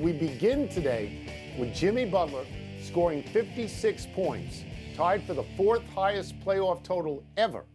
We begin today with Jimmy Butler scoring 56 points, tied for the fourth highest playoff total ever,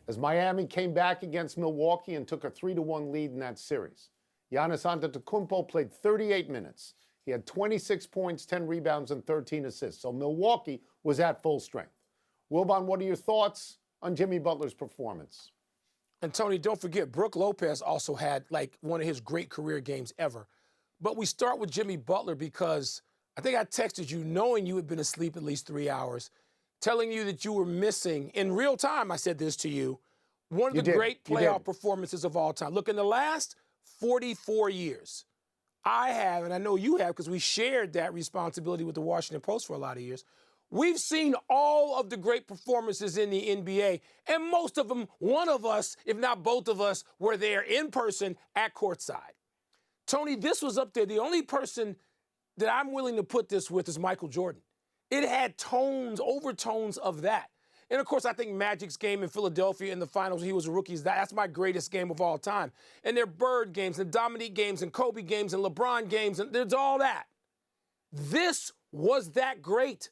as Miami came back against Milwaukee and took a 3-1 lead in that series. Giannis Antetokounmpo played 38 minutes. He had 26 points, 10 rebounds, and 13 assists. So Milwaukee was at full strength. Wilbon, what are your thoughts on Jimmy Butler's performance? And Tony, don't forget, Brook Lopez also had like one of his great career games ever. But we start with Jimmy Butler because I think I texted you knowing you had been asleep at least 3 hours, telling you that you were missing, in real time I said this to you, one of the great playoff performances of all time. Look, in the last 44 years, I have, and I know you have because we shared that responsibility with the Washington Post for a lot of years, we've seen all of the great performances in the NBA, and most of them, one of us, if not both of us, were there in person at courtside. Tony, this was up there. The only person that I'm willing to put this with is Michael Jordan. It had tones, overtones of that. And, of course, I think Magic's game in Philadelphia in the finals, he was a rookie. That's my greatest game of all time. And there are Bird games and Dominique games and Kobe games and LeBron games, and there's all that. This was that great.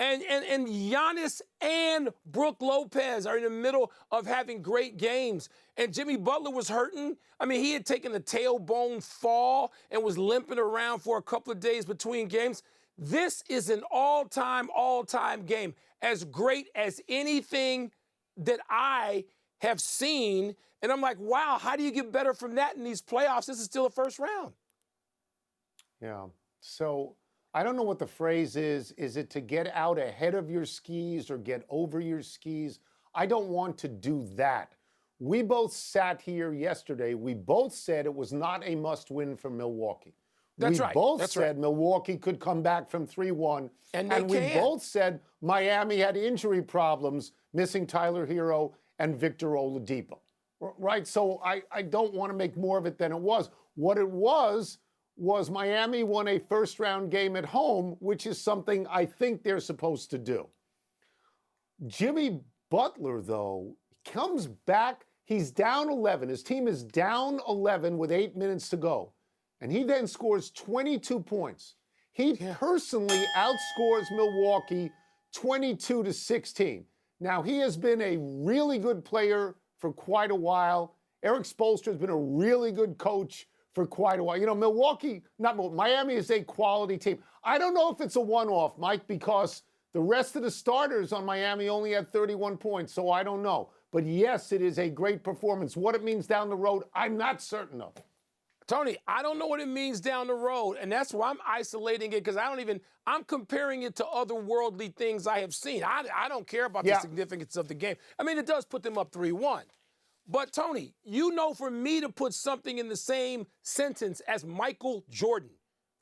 And Giannis and Brook Lopez are in the middle of having great games. And Jimmy Butler was hurting. I mean, he had taken a tailbone fall and was limping around for a couple of days between games. This is an all-time game, as great as anything that I have seen. And I'm like, wow, how do you get better from that in these playoffs? This is still a first round. Yeah. So I don't know what the phrase is. Is it to get out ahead of your skis or get over your skis? I don't want to do that. We both sat here yesterday. We both said it was not a must-win for Milwaukee. That's right. We both said Milwaukee could come back from 3-1. And we both said Miami had injury problems, missing Tyler Hero and Victor Oladipo. Right? So I don't want to make more of it than it was. What it was Miami won a first-round game at home, which is something I think they're supposed to do. Jimmy Butler, though, comes back. He's down 11. His team is down 11 with 8 minutes to go. And he then scores 22 points. He personally outscores Milwaukee 22-16. Now, he has been a really good player for quite a while. Eric Spoelstra has been a really good coach for quite a while. You know, Miami is a quality team. I don't know if it's a one-off, Mike, because the rest of the starters on Miami only had 31 points, so I don't know. But yes, it is a great performance. What it means down the road, I'm not certain of. Tony, I don't know what it means down the road, and that's why I'm isolating it, because I'm comparing it to otherworldly things I have seen. I don't care about the significance of the game. I mean, it does put them up 3-1. But, Tony, you know, for me to put something in the same sentence as Michael Jordan,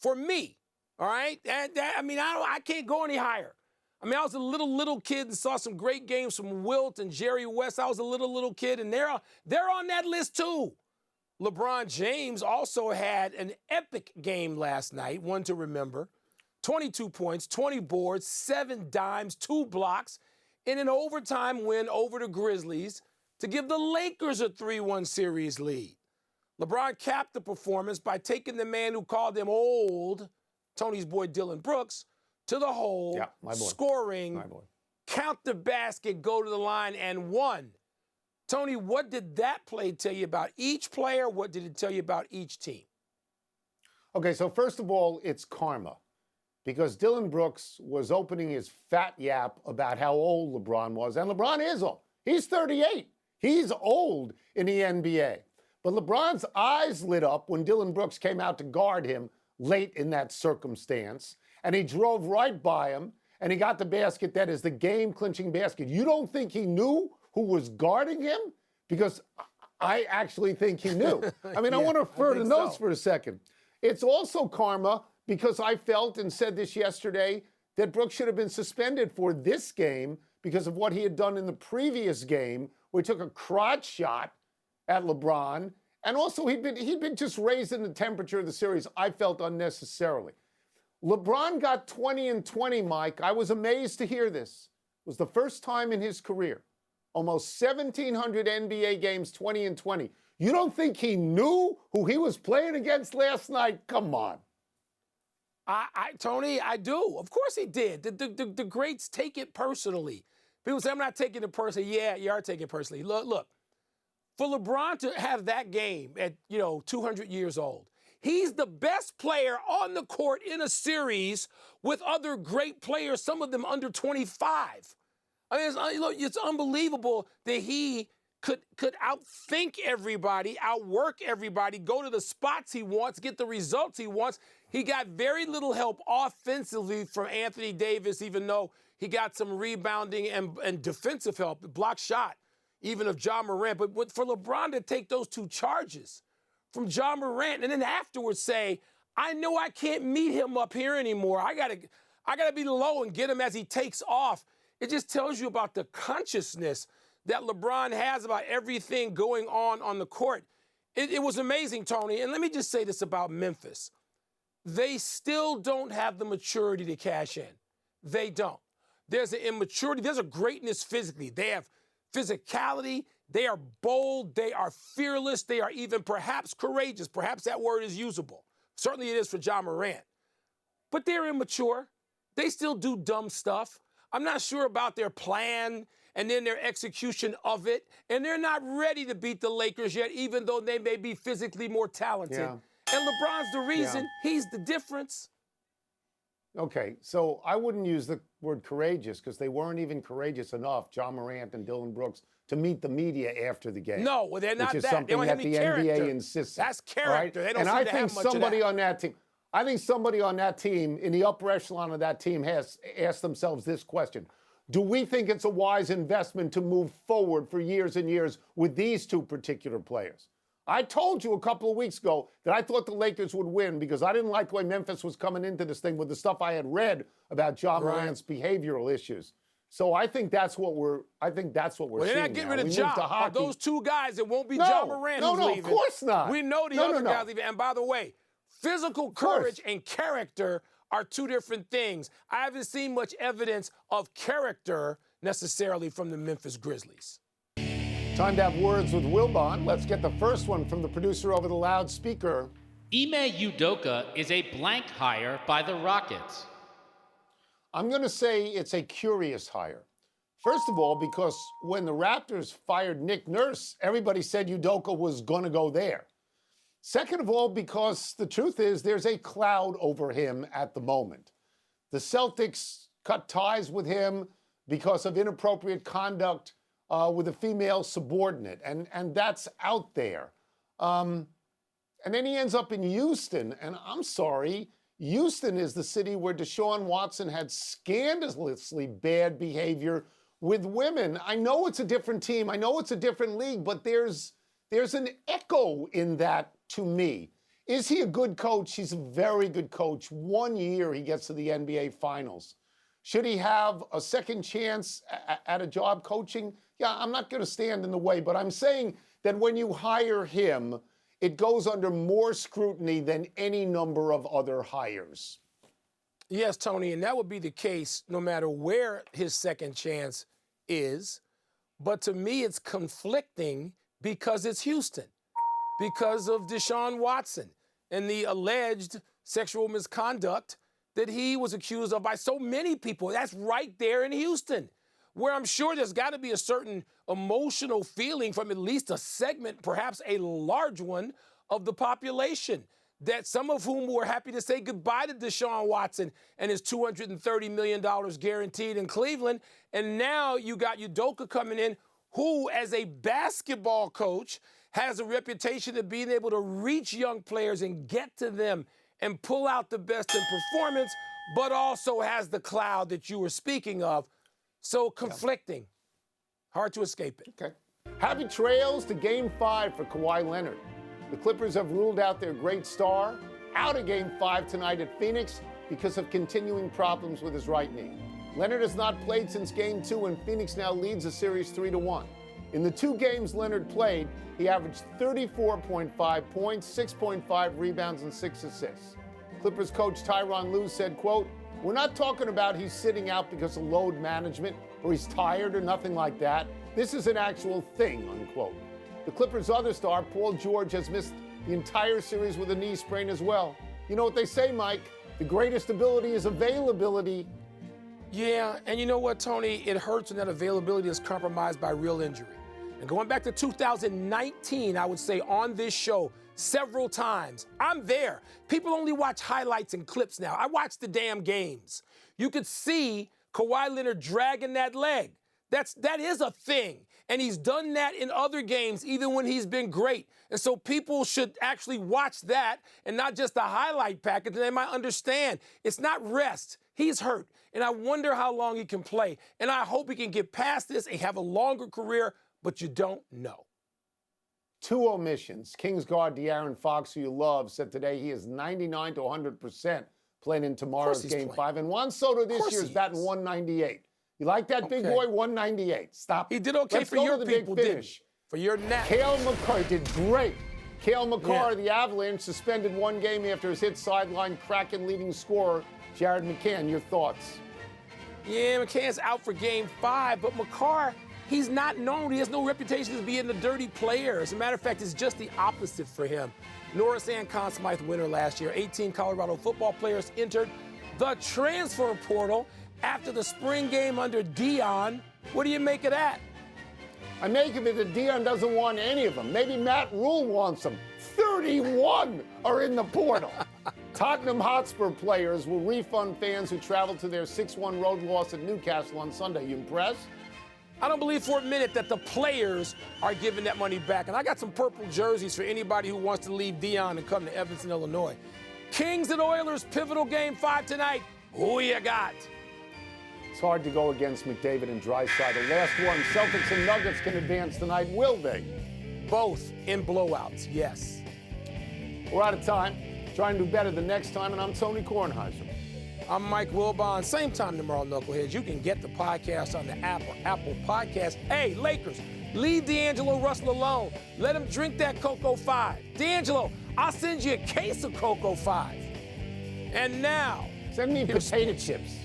for me, all right, I can't go any higher. I mean, I was a little kid and saw some great games from Wilt and Jerry West. I was a little kid, and they're on that list too. LeBron James also had an epic game last night, one to remember. 22 points, 20 boards, 7 dimes, 2 blocks, in an overtime win over the Grizzlies to give the Lakers a 3-1 series lead. LeBron capped the performance by taking the man who called him old, Tony's boy Dylan Brooks, to the hole, scoring, count the basket, go to the line, and won. Tony, what did that play tell you about each player? What did it tell you about each team? Okay, so first of all, it's karma. Because Dylan Brooks was opening his fat yap about how old LeBron was. And LeBron is old. He's 38. He's old in the NBA. But LeBron's eyes lit up when Dylan Brooks came out to guard him late in that circumstance. And he drove right by him, and he got the basket that is the game-clinching basket. You don't think he knew who was guarding him? Because I actually think he knew. I mean, I want to refer to notes for a second. It's also karma because I felt and said this yesterday that Brooks should have been suspended for this game because of what he had done in the previous game, where he took a crotch shot at LeBron. And also, he'd been just raising the temperature of the series, I felt, unnecessarily. LeBron got 20 and 20, Mike. I was amazed to hear this. It was the first time in his career. Almost 1,700 NBA games, 20 and 20. You don't think he knew who he was playing against last night? Come on. Tony, I do. Of course he did. The greats take it personally. People say, I'm not taking it personally. Yeah, you are taking it personally. Look, for LeBron to have that game at, 200 years old, he's the best player on the court in a series with other great players, some of them under 25. I mean, it's unbelievable that he could outthink everybody, outwork everybody, go to the spots he wants, get the results he wants. He got very little help offensively from Anthony Davis, even though he got some rebounding and defensive help, block shot, even of Ja Morant. But for LeBron to take those two charges from Ja Morant and then afterwards say, I know I can't meet him up here anymore. I gotta be low and get him as he takes off. It just tells you about the consciousness that LeBron has about everything going on the court. It was amazing, Tony. And let me just say this about Memphis. They still don't have the maturity to cash in. They don't. There's an immaturity. There's a greatness physically. They have physicality. They are bold. They are fearless. They are even perhaps courageous. Perhaps that word is usable. Certainly it is for Ja Morant. But they're immature. They still do dumb stuff. I'm not sure about their plan and then their execution of it. And they're not ready to beat the Lakers yet, even though they may be physically more talented. Yeah. And LeBron's the reason. Yeah. He's the difference. Okay, so I wouldn't use the word courageous because they weren't even courageous enough, Ja Morant and Dillon Brooks, to meet the media after the game. No, well, they're not which is that. something that the character. NBA insists. That's character. Right? They don't and seem I to think have much somebody of that. on that team, I think somebody on that team, in the upper echelon of that team, has asked themselves this question. Do we think it's a wise investment to move forward for years and years with these two particular players? I told you a couple of weeks ago that I thought the Lakers would win because I didn't like the way Memphis was coming into this thing with the stuff I had read about Ja Morant's behavioral issues. So I think that's what we're seeing. They're not getting rid of Ja. Those two guys, it won't be Ja Morant who's leaving. No, of course not. We know the other guys leaving. And by the way, physical courage and character are two different things. I haven't seen much evidence of character necessarily from the Memphis Grizzlies. Time to have words with Wilbon. Let's get the first one from the producer over the loudspeaker. Ime Udoka is a blank hire by the Rockets. I'm going to say it's a curious hire. First of all, because when the Raptors fired Nick Nurse, everybody said Udoka was going to go there. Second of all, because the truth is there's a cloud over him at the moment. The Celtics cut ties with him because of inappropriate conduct with a female subordinate, and that's out there. And then he ends up in Houston, and I'm sorry, Houston is the city where Deshaun Watson had scandalously bad behavior with women. I know it's a different team, I know it's a different league, but there's an echo in that to me. Is he a good coach? He's a very good coach. 1 year he gets to the NBA Finals. Should he have a second chance at a job coaching? Yeah, I'm not going to stand in the way, but I'm saying that when you hire him, it goes under more scrutiny than any number of other hires. Yes, Tony, and that would be the case no matter where his second chance is. But to me, it's conflicting because it's Houston, because of Deshaun Watson and the alleged sexual misconduct that he was accused of by so many people. That's right there in Houston, where I'm sure there's got to be a certain emotional feeling from at least a segment, perhaps a large one, of the population, that some of whom were happy to say goodbye to Deshaun Watson and his $230 million guaranteed in Cleveland. And now you got Udoka coming in, who, as a basketball coach, has a reputation of being able to reach young players and get to them and pull out the best in performance, but also has the cloud that you were speaking of. So conflicting. Hard to escape it. Okay. Happy trails to Game 5 for Kawhi Leonard. The Clippers have ruled out their great star out of Game 5 tonight at Phoenix because of continuing problems with his right knee. Leonard has not played since Game 2, and Phoenix now leads the series 3-1. In the 2 games Leonard played, he averaged 34.5 points, 6.5 rebounds, and 6 assists. Clippers coach Tyronn Lue said, quote, "We're not talking about he's sitting out because of load management or he's tired or nothing like that. This is an actual thing," unquote. The Clippers' other star, Paul George, has missed the entire series with a knee sprain as well. You know what they say, Mike? The greatest ability is availability. Yeah, and you know what, Tony? It hurts when that availability is compromised by real injury. And going back to 2019, I would say on this show several times, I'm there. People only watch highlights and clips now. I watch the damn games. You could see Kawhi Leonard dragging that leg. That is a thing. And he's done that in other games, even when he's been great. And so people should actually watch that and not just the highlight package. And they might understand it's not rest. He's hurt. And I wonder how long he can play. And I hope he can get past this and have a longer career, but you don't know. 2 omissions. Kings guard De'Aaron Fox, who you love, said today he is 99 to 100% playing in tomorrow's Game 5. And Juan Soto this year is batting 198. You like that, big boy? 198. Stop. He did okay for your people, didn't he? For your net. Cale Makar did great. Cale Makar, the Avalanche, suspended 1 game after his hit sideline Kraken leading scorer, Jared McCann. Your thoughts? Yeah, McCann's out for Game 5, but Makar, he's not known. He has no reputation as being a dirty player. As a matter of fact, it's just the opposite for him. Norris and Conn Smythe winner last year. 18 Colorado football players entered the transfer portal after the spring game under Dion. What do you make of that? I make of it that Dion doesn't want any of them. Maybe Matt Rule wants them. 31 are in the portal. Tottenham Hotspur players will refund fans who traveled to their 6-1 road loss at Newcastle on Sunday. You impressed? I don't believe for a minute that the players are giving that money back. And I got some purple jerseys for anybody who wants to leave Dion and come to Evanston, Illinois. Kings and Oilers, pivotal Game 5 tonight. Who you got? It's hard to go against McDavid and Draisaitl. The last one, Celtics and Nuggets can advance tonight. Will they? Both in blowouts, yes. We're out of time. Try and do better the next time, and I'm Tony Kornheiser. I'm Mike Wilbon. Same time tomorrow, Knuckleheads. You can get the podcast on the Apple Podcast. Hey, Lakers, leave D'Angelo Russell alone. Let him drink that Cocoa 5. D'Angelo, I'll send you a case of Cocoa 5. And now, send me potato chips.